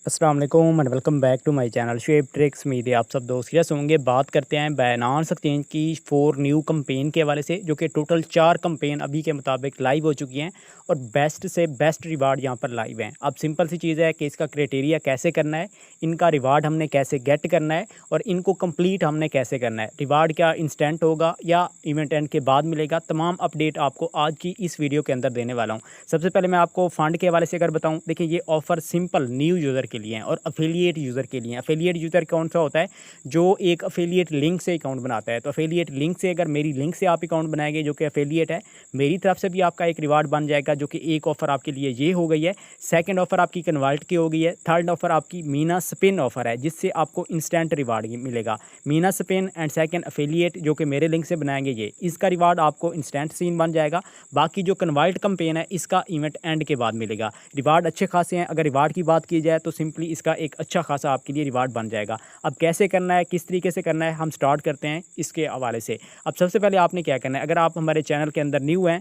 अस्सलाम वालेकुम and welcome back to my channel shape tricks. उम्मीद है आप सब दोस्त यस होंगे। बात करते हैं बाइनेंस एक्सचेंज की 4 न्यू कैंपेन के हवाले से, जो कि टोटल 4 कैंपेन अभी के मुताबिक लाइव हो चुकी हैं और बेस्ट से बेस्ट रिवार्ड यहां पर लाइव हैं। अब सिंपल सी चीज़ है कि इसका क्राइटेरिया कैसे करना है, इनका रिवार्ड हमने कैसे गेट करना है और इनको कंप्लीट हमने कैसे करना है। रिवार्ड क्या इंस्टेंट होगा या इवेंट एंड के बाद मिलेगा, तमाम अपडेट आपको आज की इस वीडियो के अंदर देने वाला हूँ। सबसे पहले मैं आपको फंड के हवाले से अगर बताऊँ, देखिए ये ऑफर सिंपल न्यू यूज़र के लिए हैं और अफिलिएट यूज़र के लिए। अफिलिएट यूज़र कौन सा होता है? जो एक अफिलिएट लिंक से अकाउंट बनाता है। तो अफिलिएट लिंक से, अगर मेरी लिंक से आप अकाउंट बनाएंगे जो कि अफिलिएट है, मेरी तरफ से भी आपका एक रिवार्ड बन जाएगा, जो कि एक ऑफ़र आपके लिए ये हो गई है। सेकंड ऑफ़र आपकी कन्वर्ट की हो गई है। थर्ड ऑफ़र आपकी मीना स्पिन ऑफ़र है, जिससे आपको इंस्टेंट रिवार्ड मिलेगा। Meena spin and second affiliate जो कि मेरे लिंक से बनाएंगे, ये इसका रिवार्ड आपको इंस्टेंट सीन बन जाएगा। बाकी जो कन्वर्ट कैंपेन है, इसका इवेंट एंड के बाद मिलेगा। रिवार्ड अच्छे खासे हैं। अगर रिवार्ड की बात की जाए तो सिंपली इसका एक अच्छा खासा आपके लिए रिवार्ड बन जाएगा। अब कैसे करना है, किस तरीके से करना है, हम स्टार्ट करते हैं इसके हवाले से। अब सबसे पहले आपने क्या करना है, अगर आप हमारे चैनल के अंदर न्यू हैं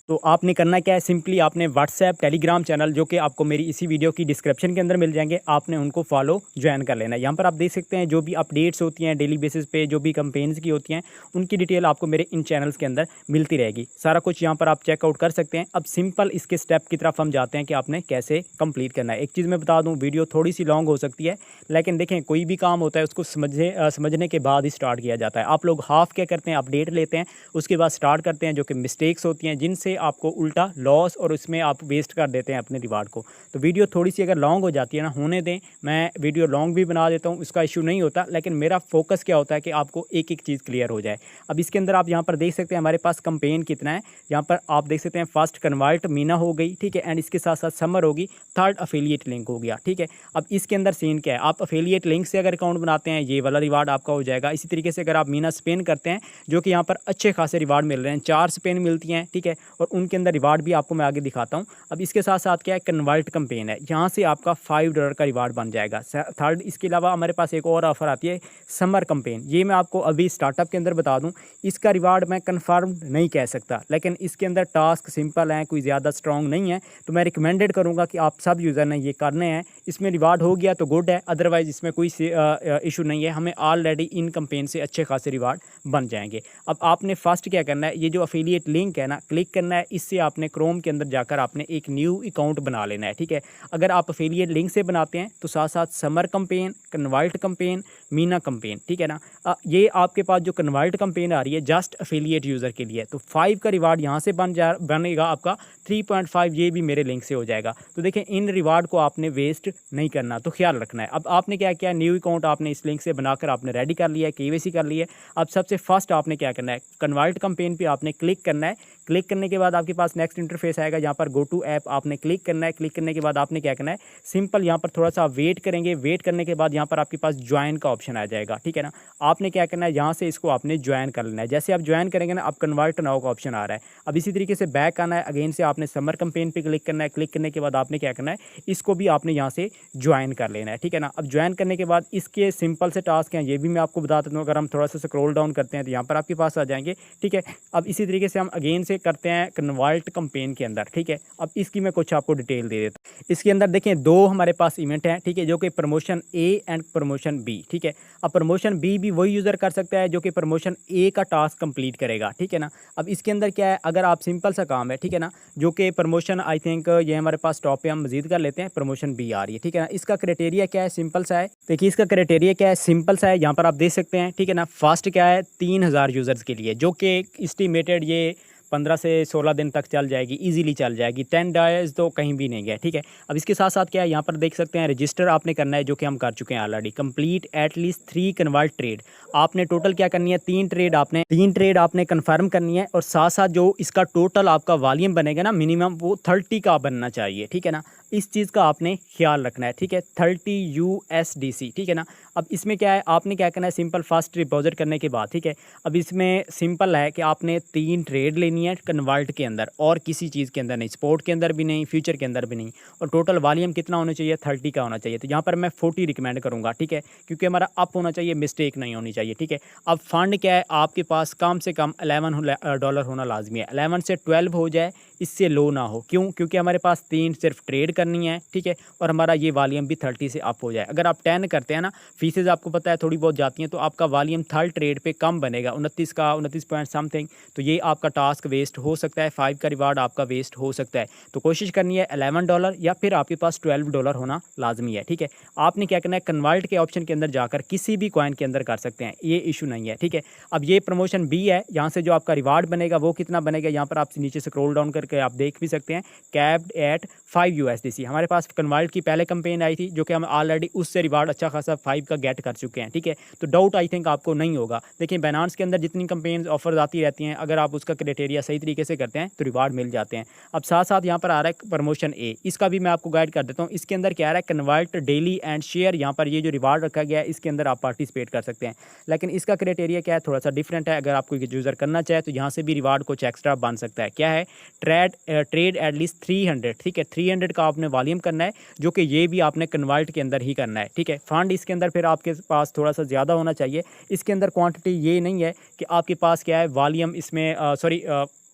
तो आपने करना क्या है, सिंपली आपने व्हाट्सएप टेलीग्राम चैनल, जो कि आपको मेरी इसी वीडियो की डिस्क्रिप्शन के अंदर मिल जाएंगे, आपने उनको फॉलो ज्वाइन कर लेना है। यहाँ पर आप देख सकते हैं जो भी अपडेट्स होती हैं डेली बेसिस पे, जो भी कंपेन्स की होती हैं, उनकी डिटेल आपको मेरे इन चैनल्स के अंदर मिलती रहेगी। सारा कुछ यहाँ पर आप चेकआउट कर सकते हैं। अब सिंपल इसके स्टेप की तरफ हम जाते हैं कि आपने कैसे कंप्लीट करना है। एक चीज़ मैं बता दूँ, वीडियो थोड़ी सी लॉन्ग हो सकती है, लेकिन देखें कोई भी काम होता है उसको समझने के बाद ही स्टार्ट किया जाता है। आप लोग हाफ क्या करते हैं, अपडेट लेते हैं, उसके बाद स्टार्ट करते हैं, जो कि मिस्टेक्स होती हैं, जिनसे आपको उल्टा लॉस और उसमें आप वेस्ट कर देते हैं अपने रिवार्ड को। तो वीडियो थोड़ी सी अगर लॉन्ग हो जाती है ना, होने दें, मैं वीडियो लॉन्ग भी बना देता हूँ, उसका इशू नहीं होता, लेकिन मेरा फोकस क्या होता है कि आपको एक एक चीज़ क्लियर हो जाए। अब इसके अंदर आप यहाँ पर देख सकते हैं हमारे पास कंपेन कितना है। यहाँ पर आप देख सकते हैं फर्स्ट कन्वर्ट मीना हो गई, ठीक है, एंड इसके साथ साथ समर होगी। थर्ड अफिलिएट लिंक हो गया, ठीक है। अब इसके अंदर सीन क्या है, आप अफिलिएट लिंक से अगर अकाउंट बनाते हैं, ये वाला रिवार्ड आपका हो जाएगा। इसी तरीके से अगर आप मीना स्पेन करते हैं, जो कि यहाँ पर अच्छे खासे रिवार्ड मिल रहे हैं, 4 स्पेन मिलती हैं, ठीक है, और उनके अंदर रिवार्ड भी आपको मैं आगे दिखाता हूँ। अब इसके साथ साथ क्या है, कन्वर्ट कैंपेन है, यहाँ से आपका $5 का रिवार्ड बन जाएगा। थर्ड, इसके अलावा हमारे पास एक और ऑफर आती है समर कैंपेन। ये मैं आपको अभी स्टार्टअप के अंदर बता दूँ, इसका रिवार्ड मैं कन्फर्म नहीं कह सकता, लेकिन इसके अंदर टास्क सिंपल हैं, कोई ज़्यादा स्ट्रॉन्ग नहीं है। तो मैं रिकमेंडेड करूँगा कि आप सब यूज़र ने ये करने हैं। इसमें रिवार्ड हो गया तो गुड है, अदरवाइज़ इसमें कोई इशू नहीं है। हमें ऑलरेडी इन कैंपेन से अच्छे खासे रिवार्ड बन जाएंगे। अब आपने फर्स्ट क्या करना है, ये जो अफिलिएट लिंक है ना, क्लिक करना है। इससे आपने क्रोम के अंदर जाकर आपने एक न्यू अकाउंट बना लेना है, ठीक है। अगर आप अफिलिएट लिंक से बनाते हैं तो साथ साथ summer campaign, convert campaign, Meena campaign, ठीक है ना। ये आपके पास जो कन्वर्ट कैंपेन आ रही है जस्ट अफिलिएट यूज़र के लिए, तो 5 का रिवार्ड यहाँ से बनेगा आपका। 3.5 ये भी मेरे लिंक से हो जाएगा। तो देखें, इन रिवार्ड को आपने वेस्ट नहीं करना, तो ख्याल रखना है। अब आपने क्या किया, न्यू अकाउंट आपने इस लिंक से बनाकर आपने रेडी कर लिया है, केवाईसी कर लिया है। अब सबसे फर्स्ट आपने क्या करना है, कन्वर्ट कैंपेन पे आपने क्लिक करना है। क्लिक करने के बाद आपके पास नेक्स्ट इंटरफेस आएगा, जहाँ पर गो टू ऐप आपने क्लिक करना है। क्लिक करने के बाद आपने क्या करना है, सिंपल यहाँ पर थोड़ा सा वेट करेंगे। वेट करने के बाद यहाँ पर आपके पास ज्वाइन का ऑप्शन आ जाएगा, ठीक है ना। आपने क्या करना है, यहाँ से इसको आपने ज्वाइन कर लेना है। जैसे आप ज्वाइन करेंगे ना, अब कन्वर्ट नाउ का ऑप्शन आ रहा है। अब इसी तरीके से बैक आना है, अगेन से आपने समर कैंपेन पे क्लिक करना है। क्लिक करने के बाद आपने क्या करना है, इसको भी आपने यहाँ से ज्वाइन कर लेना है, ठीक है ना। अब ज्वाइन करने के बाद इसके सिंपल से टास्क हैं, ये भी मैं आपको बता देता हूँ। अगर हम थोड़ा सा स्क्रॉल डाउन करते हैं तो यहाँ पर आपके पास आ जाएंगे, ठीक है। अब इसी तरीके से हम अगेन से करते हैं कन्वर्ट कैंपेन के अंदर, ठीक है। अब इसकी मैं कुछ आपको डिटेल दे देता हूँ। इसके अंदर देखें, दो हमारे पास इवेंट हैं, ठीक है, जो कि promotion A and promotion B, ठीक है। अब प्रमोशन बी भी वही यूज़र कर सकता है जो कि प्रमोशन ए का टास्क कंप्लीट करेगा, ठीक है ना। अब इसके अंदर क्या है, अगर आप सिंपल सा काम है, ठीक है ना, जो कि प्रमोशन आई थिंक ये हमारे पास टॉप पे हम मजीद कर लेते हैं, प्रमोशन बी आ रही है, ठीक है ना। इसका क्राइटेरिया क्या है, सिंपल सा है। देखिए इसका क्राइटेरिया क्या है, सिंपल सा है, यहाँ पर आप देख सकते हैं, ठीक है ना। फर्स्ट क्या है, 3000 यूज़र्स के लिए, जो कि इस्टीमेटेड ये 15 से 16 दिन तक चल जाएगी, इजीली चल जाएगी। 10 डेज तो कहीं भी नहीं गया, ठीक है। अब इसके साथ साथ क्या है, यहाँ पर देख सकते हैं रजिस्टर आपने करना है, जो कि हम कर चुके हैं already. Complete at least 3 convert trade, आपने टोटल क्या करनी है, 3 ट्रेड आपने कन्फर्म करनी है। और साथ साथ जो इसका टोटल आपका वॉल्यूम बनेगा ना, मिनिमम वो 30 का बनना चाहिए, ठीक है ना। इस चीज़ का आपने ख्याल रखना है, ठीक है। 30 USDC, ठीक है ना। अब इसमें क्या है, आपने क्या करना है, सिंपल फर्स्ट डिपॉजिट करने के बाद, ठीक है। अब इसमें सिंपल है कि आपने 3 ट्रेड लेनी है कन्वर्ट के अंदर, और किसी चीज़ के अंदर नहीं, स्पोर्ट के अंदर भी नहीं, फ्यूचर के अंदर भी नहीं। और टोटल वॉल्यूम कितना होना चाहिए, 30 का होना चाहिए। तो यहाँ पर मैं 40 रिकमेंड करूँगा, ठीक है, क्योंकि हमारा अप होना चाहिए, मिस्टेक नहीं होनी चाहिए, ठीक है। अब फंड क्या है, आपके पास कम से कम $11 होना लाजमी है। 11 से 12 हो जाए, इससे लो ना हो। क्यों? क्योंकि हमारे पास 3 सिर्फ ट्रेड करनी है, ठीक है, और हमारा ये वॉल्यूम भी 30 से अप हो जाए। अगर आप 10 करते हैं ना, फीसेज़ आपको पता है थोड़ी बहुत जाती हैं, तो आपका वॉल्यूम थर्ड ट्रेड पे कम बनेगा, 29 का 29 पॉइंट समथिंग, तो ये आपका टास्क वेस्ट हो सकता है, 5 का रिवार्ड आपका वेस्ट हो सकता है। तो कोशिश करनी है $11 या फिर आपके पास $12 होना लाजमी है, ठीक है। आपने क्या करना है, कन्वर्ट के ऑप्शन के अंदर जाकर किसी भी कॉइन के अंदर कर सकते हैं, ये इशू नहीं है, ठीक है। अब ये प्रमोशन बी है, यहाँ से जो आपका रिवार्ड बनेगा वो कितना बनेगा, यहाँ पर आप नीचे स्क्रॉल डाउन करके आप देख भी सकते हैं, कैप्ड एट 5 USDC। हमारे पास कन्वर्ट की पहले कंपेन आई थी जो कि हम ऑलरेडी उससे रिवार्ड अच्छा खासा 5 का गेट कर चुके हैं, ठीक है। तो डाउट आई थिंक आपको नहीं होगा। देखिए बाइनेंस के अंदर जितनी कंपेन्स ऑफर आती रहती हैं, अगर आप उसका क्राइटेरिया सही तरीके से करते हैं तो रिवार्ड मिल जाते हैं। अब साथ साथ यहाँ पर आ रहा है प्रमोशन ए, इसका भी मैं आपको गाइड कर देता हूँ। इसके अंदर क्या आ रहा है, कन्वर्ट डेली एंड शेयर, यहाँ पर ये जो रिवार्ड रखा गया है इसके अंदर आप पार्टिसिपेट कर सकते हैं। लेकिन इसका क्राइटेरिया क्या है, थोड़ा सा डिफरेंट है। अगर आपको यूज़र करना चाहे तो यहाँ से भी रिवार्ड कुछ एक्स्ट्रा बन सकता है। क्या है, ट्रेड एटलीस्ट 300, ठीक है, 300 का आपने वॉल्यूम करना है, जो कि ये भी आपने कन्वर्ट के अंदर ही करना है, ठीक है। फंड इसके अंदर फिर आपके पास थोड़ा सा ज़्यादा होना चाहिए। इसके अंदर क्वांटिटी ये नहीं है कि आपके पास क्या है वॉल्यूम, इसमें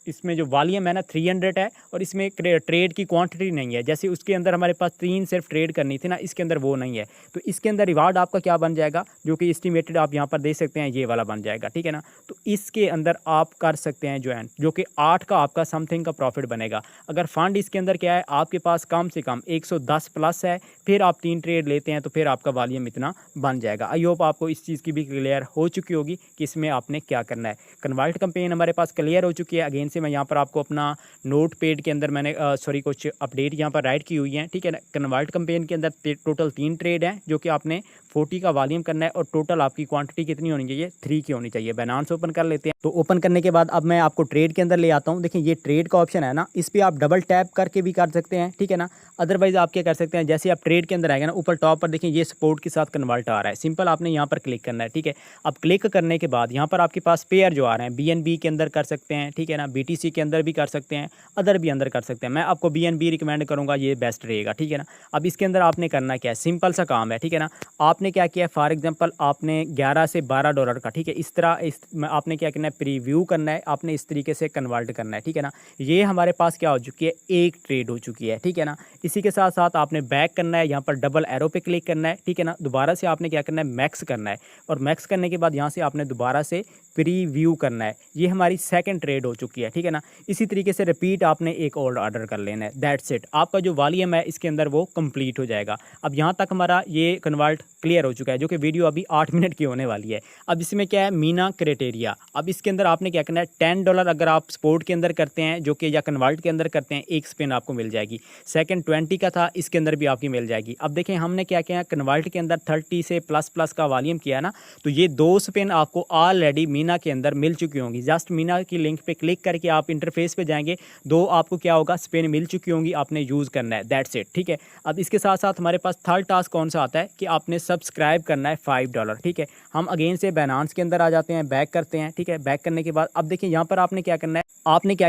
इसमें जो वॉल्यूम है ना 300 है, और इसमें ट्रेड की क्वांटिटी नहीं है। जैसे उसके अंदर हमारे पास 3 सिर्फ ट्रेड करनी थी ना, इसके अंदर वो नहीं है। तो इसके अंदर रिवार्ड आपका क्या बन जाएगा, जो कि एस्टिमेटेड आप यहाँ पर देख सकते हैं, ये वाला बन जाएगा, ठीक है ना। तो इसके अंदर आप कर सकते हैं ज्वाइन, जो कि 8 का आपका समथिंग का प्रॉफिट बनेगा। अगर फंड इसके अंदर क्या है, आपके पास कम से कम 110 प्लस है, फिर आप 3 ट्रेड लेते हैं तो फिर आपका वॉल्यूम इतना बन जाएगा। आई होप आपको इस चीज़ की भी क्लियर हो चुकी होगी कि इसमें आपने क्या करना है। कन्वर्ट कंपेन हमारे पास क्लियर हो चुकी है। अगेन से मैं यहाँ पर आपको अपना नोट पेड के अंदर मैंने कुछ अपडेट यहाँ पर राइट की हुई है, ठीक है ना। कन्वर्ट कंपेन के अंदर टोटल 3 ट्रेड हैं, जो कि आपने 40 का वॉल्यूम करना है, और टोटल आपकी क्वांटिटी कितनी होनी चाहिए, 3 की होनी चाहिए। बाइनेंस ओपन कर लेते हैं। तो ओपन करने के बाद अब मैं आपको ट्रेड के अंदर ले आता हूँ। देखिए ये ट्रेड का ऑप्शन है ना, इस पर आप डबल टैप करके भी कर सकते हैं, ठीक है ना। अदरवाइज आप क्या कर सकते हैं, जैसे आप ट्रेड के अंदर आएगा ना, ऊपर टॉप पर देखिए ये सपोर्ट के साथ कन्वर्ट आ रहा है, सिंपल आपने यहाँ पर क्लिक करना है, ठीक है। अब क्लिक करने के बाद यहाँ पर आपके पास पेयर जो आ रहे हैं, BNB के अंदर कर सकते हैं, ठीक है ना, BTC के अंदर भी कर सकते हैं, अदर भी अंदर कर सकते हैं। मैं आपको BNB रिकमेंड करूँगा, ये बेस्ट रहेगा, ठीक है ना। अब इसके अंदर आपने करना क्या है, सिंपल सा काम है, ठीक है ना। आपने क्या किया, फॉर एग्जांपल आपने 11 से $12 का, ठीक है, इस तरह आपने क्या करना है, प्रीव्यू करना है, आपने इस तरीके से कन्वर्ट करना है, ठीक है ना। ये हमारे पास क्या हो चुकी है, एक ट्रेड हो चुकी है, ठीक है ना। इसी के साथ साथ आपने बैक करना है, यहाँ पर डबल एरो पे क्लिक करना है, ठीक है ना। दोबारा से आपने क्या करना है, मैक्स करना है, और मैक्स करने के बाद यहाँ से आपने दोबारा से प्रीव्यू करना है। ये हमारी सेकंड ट्रेड हो चुकी है, ठीक है ना। इसी तरीके से रिपीट आपने एक और ऑर्डर कर लेना है, दैट्स इट। आपका जो वॉल्यूम है इसके अंदर वो कंप्लीट हो जाएगा। अब यहाँ तक हमारा ये कन्वर्ट क्लियर हो चुका है, जो कि वीडियो अभी 8 मिनट की होने वाली है। अब इसमें क्या है, मीना क्राइटेरिया। अब इसके अंदर आपने क्या करना है, $10 अगर आप स्पोर्ट के अंदर करते हैं, जो कि या कन्वर्ट के अंदर करते हैं, एक स्पिन आपको मिल जाएगी। सेकंड 20 का था, इसके अंदर भी आपकी मिल जाएगी। अब देखें हमने क्या किया, कन्वर्ट के अंदर 30 से प्लस का वॉल्यूम किया ना, तो ये 2 स्पिन आपको ऑलरेडी मीना के अंदर मिल चुकी होंगी। जस्ट मीना की लिंक पे क्लिक करके आप इंटरफेस पे जाएंगे, 2 आपको क्या होगा, स्पिन मिल चुकी होंगी, आपने यूज़ करना है, दैट्स इट, ठीक है। अब इसके साथ साथ हमारे पास थर्ड टास्क कौन सा आता है कि आपने सब्सक्राइब करना है $5, ठीक है। हम अगेन से बाइनेंस के अंदर आ जाते हैं, बैक करते हैं, ठीक है। बैक करने के बाद अब देखिए यहाँ पर आपने क्या करना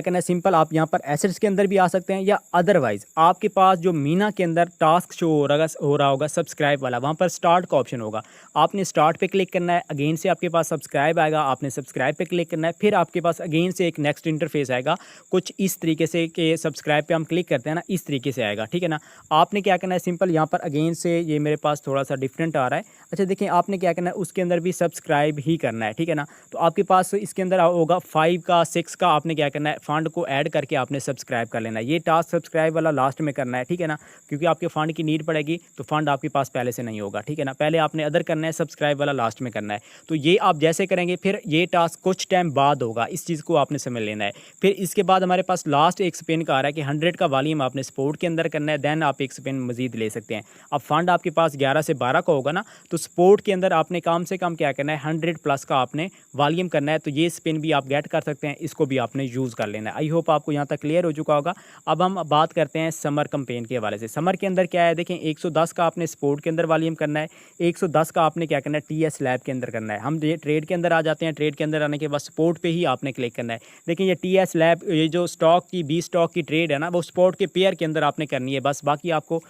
है, सिंपल आप यहाँ पर एसेट्स के अंदर भी आ सकते हैं, या अदरवाइज आपके पास जो मीना के अंदर टास्क शो हो रहा होगा सब्सक्राइब वाला, वहाँ पर स्टार्ट का ऑप्शन होगा, आपने स्टार्ट पे क्लिक करना है। अगेन से आपके पास सब्सक्राइब आएगा, आपने सब्सक्राइब पे क्लिक करना है। फिर आपके पास अगेन से एक नेक्स्ट इंटरफेस आएगा, कुछ इस तरीके से कि सब्सक्राइब पे हम क्लिक करते हैं ना, इस तरीके से आएगा, ठीक है ना। आपने क्या करना है, सिंपल यहाँ पर अगेन से ये मेरे पास थोड़ा सा डिफरेंट आ रहा है। अच्छा देखिए आपने क्या करना है, उसके अंदर भी सब्सक्राइब ही करना है, ठीक है ना। तो आपके पास इसके अंदर होगा 5 का 6 का, आपने क्या करना है, फंड को ऐड करके आपने सब्सक्राइब कर लेना है। ये टास्क सब्सक्राइब वाला लास्ट में करना है, ठीक है ना, क्योंकि आपके फंड की नीड पड़ेगी, तो फंड आपके पास पहले से नहीं होगा, ठीक है ना। पहले आपने अदर करना है, सब्सक्राइब वाला लास्ट में करना है। तो ये आप जैसे करेंगे, फिर ये टास्क कुछ टाइम बाद होगा, इस चीज़ को आपने समझ लेना है। फिर इसके बाद हमारे पास लास्ट एक स्पिन का आ रहा है कि 100 का वॉल्यूम आपने स्पोर्ट के अंदर करना है, देन आप एक स्पिन मजीद ले सकते हैं। अब फंड आपके पास 11 से 12 का होगा ना, तो स्पोर्ट के अंदर आपने कम से कम क्या करना है, 100 प्लस का आपने वॉल्यूम करना है। तो ये स्पिन भी आप गेट कर सकते हैं, इसको भी आपने यूज़ कर लेना है। आई होप आपको यहाँ तक क्लियर हो चुका होगा। अब हम बात करते हैं समर कंपेन के हवाले से। समर के अंदर क्या है, देखें 110 का आपने स्पोर्ट के अंदर वॉल्यूम करना है, 110 का आपने क्या करना है, TS लैब के अंदर करना है। हम ये ट्रेड के अंदर आ जाते हैं, ट्रेड के अंदर आने के बाद स्पोर्ट पे ही आपने क्लिक करना है। देखिए ये TS लैब, ये जो स्टॉक की बी स्टॉक की ट्रेड है ना, वो स्पोर्ट के पेयर के अंदर आपने करनी है बस। बाकी आपको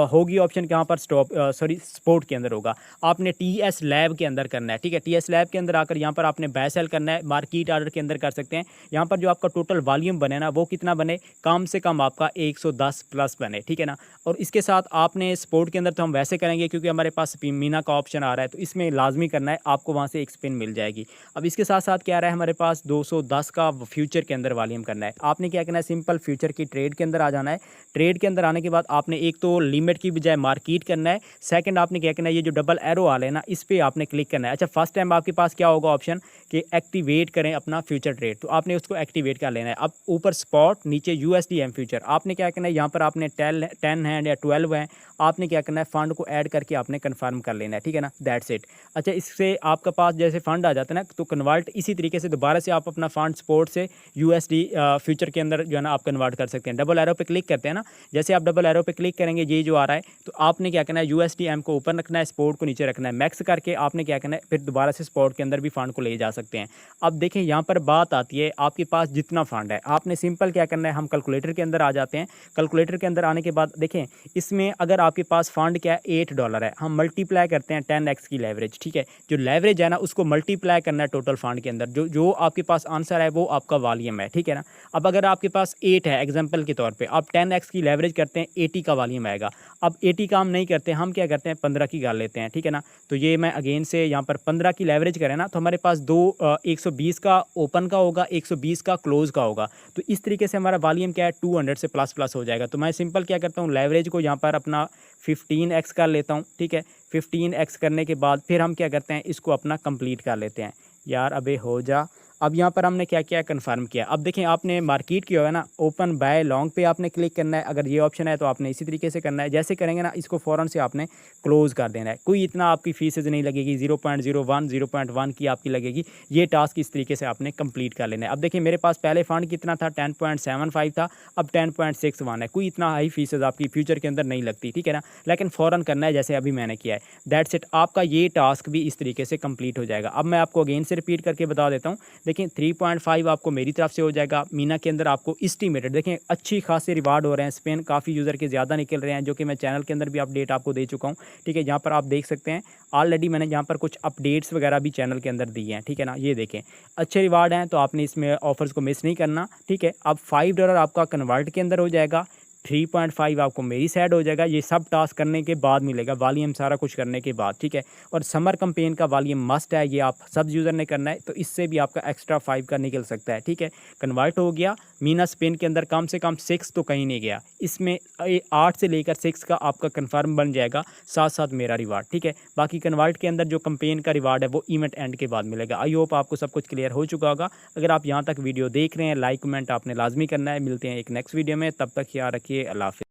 होगी ऑप्शन कहाँ पर, स्पोर्ट के अंदर होगा। आपने TS लैब के अंदर करना है, ठीक है। TS लैब के अंदर आकर यहाँ पर आपने बाय सेल करना करना है, मार्केट आर्डर के अंदर कर सकते हैं। यहाँ पर जो आपका टोटल वॉल्यूम बने ना, वो कितना बने, कम से कम आपका 110 प्लस बने, ठीक है ना। और इसके साथ आपने स्पोर्ट के अंदर तो हम वैसे करेंगे क्योंकि हमारे पास मीना का ऑप्शन आ रहा है, तो इसमें लाजमी करना है, आपको वहाँ से एक स्पिन मिल जाएगी। अब इसके साथ साथ क्या आ रहा है, हमारे पास 210 का फ्यूचर के अंदर वॉल्यूम करना है। आपने क्या करना है, सिंपल फ्यूचर की ट्रेड के अंदर आ जाना है। ट्रेड के अंदर आने के बाद आपने एक तो लिमिट की बजाय मार्केट करना है, सेकंड आपने क्या करना है, ये जो डबल एरो वाले है ना, इस पे आपने क्लिक करना है। अच्छा, फर्स्ट टाइम आपके पास क्या होगा ऑप्शन कि एक्टिवेट करें अपना फ्यूचर ट्रेड, तो आपने उसको एक्टिवेट कर लेना है। अब ऊपर स्पॉट, नीचे यूएसडीएम फ्यूचर, आपने क्या करना है, यहाँ पर आपने 10 है या 12 है, आपने क्या करना है, फंड को ऐड करके आपने कन्फर्म कर लेना है, ठीक है ना, दैट्स इट। अच्छा, इससे आपके पास जैसे फंड आ जाता है ना, तो कन्वर्ट इसी तरीके से दोबारा से आप अपना फंड स्पोर्ट से यूएसडी फ्यूचर के अंदर जो है ना आप कन्वर्ट कर सकते हैं। डबल एरो पे क्लिक करते हैं ना, जैसे आप डबल एरो पे क्लिक करेंगे, ये जो आ रहा है, तो आपने क्या करना है, यूएसडीएम को ऊपर रखना है, स्पोर्ट को नीचे रखना है, मैक्स करके आपने क्या करना है, फिर दोबारा से स्पोर्ट के अंदर भी फंड को ले जा सकते हैं। अब देखें, यहाँ पर बात आती है, आपके पास जितना फंड है, आपने सिंपल क्या करना है, हम कैलकुलेटर के अंदर आ जाते हैं। कैलकुलेटर के अंदर आने के बाद देखें, इसमें अगर आपके पास फंड क्या है, $8 है, हम मल्टीप्लाई करते हैं 10x की लेवरेज, ठीक है। जो लेवरेज है ना, उसको मल्टीप्लाई करना है टोटल फंड के अंदर, जो आपके पास आंसर है वो आपका वॉल्यूम है, ठीक है ना। अब अगर आपके पास 8 है, एग्जांपल के तौर पे आप 10x की लेवरेज करते हैं, 80 का वॉल्यूम आएगा। अब 80 का हम नहीं करते, हम क्या करते हैं, 15 की कर लेते हैं, ठीक है ना। तो ये मैं अगेन से यहाँ पर 15 की लेवरेज करें ना, तो हमारे पास 120 का ओपन का होगा, 120 का क्लोज का होगा। तो इस तरीके से हमारा वॉल्यूम क्या है, 200 से प्लस प्लस हो जाएगा। तो मैं सिंपल क्या करता हूँ, लेवरेज को यहाँ पर अपना 15x कर लेता हूँ, ठीक है। 15x करने के बाद फिर हम क्या करते हैं, इसको अपना कंप्लीट कर लेते हैं। यार अबे हो जा। अब यहाँ पर हमने क्या किया, कन्फर्म किया। अब देखें, आपने मार्केट किया है ना, ओपन बाय लॉन्ग पे आपने क्लिक करना है। अगर ये ऑप्शन है तो आपने इसी तरीके से करना है, जैसे करेंगे ना, इसको फ़ौरन से आपने क्लोज़ कर देना है। कोई इतना आपकी फीसेज नहीं लगेगी, 0.01 0.1 की आपकी लगेगी। ये टास्क इस तरीके से आपने कंप्लीट कर लेना है। अब देखिए, मेरे पास पहले फंड कितना था, 10.75 था, अब 10.61 है। कोई इतना हाई फीसेज आपकी फ्यूचर के अंदर नहीं लगती, ठीक है ना। लेकिन फ़ौरन करना है, जैसे अभी मैंने किया है, दैट्स इट। आपका ये टास्क भी इस तरीके से कंप्लीट हो जाएगा। अब मैं आपको अगेन से रिपीट करके बता देता हूँ। देखिए, 3.5 आपको मेरी तरफ से हो जाएगा। मीना के अंदर आपको एस्टीमेटेड देखें अच्छी खासी रिवार्ड हो रहे हैं, स्पेन काफ़ी यूज़र के ज़्यादा निकल रहे हैं, जो कि मैं चैनल के अंदर भी अपडेट आपको दे चुका हूँ, ठीक है। यहाँ पर आप देख सकते हैं, ऑलरेडी मैंने यहाँ पर कुछ अपडेट्स वगैरह भी चैनल के अंदर दिए हैं, ठीक है ना। ये देखें, अच्छे रिवार्ड हैं, तो आपने इसमें ऑफर्स को मिस नहीं करना, ठीक है। अब $5 आपका कन्वर्ट के अंदर हो जाएगा, 3.5 आपको मेरी साइड हो जाएगा। ये सब टास्क करने के बाद मिलेगा, वॉल्यूम सारा कुछ करने के बाद, ठीक है। और समर कैंपेन का वॉल्यूम मस्ट है, ये आप सब यूज़र ने करना है, तो इससे भी आपका एक्स्ट्रा 5 का निकल सकता है, ठीक है। कन्वर्ट हो गया। मीना स्पिन के अंदर कम से कम 6 तो कहीं नहीं गया, इसमें 8 से लेकर 6 का आपका कन्फर्म बन जाएगा, साथ साथ मेरा रिवार्ड, ठीक है। बाकी कन्वर्ट के अंदर जो कैंपेन का रिवार्ड है वो इवेंट एंड के बाद मिलेगा। आई होप आपको सब कुछ क्लियर हो चुका होगा। अगर आप यहाँ तक वीडियो देख रहे हैं, लाइक कमेंट आपने लाजमी करना है। मिलते हैं एक नेक्स्ट वीडियो में, तब तक ख्याल रखिए, अल्लाह हाफ़िज़।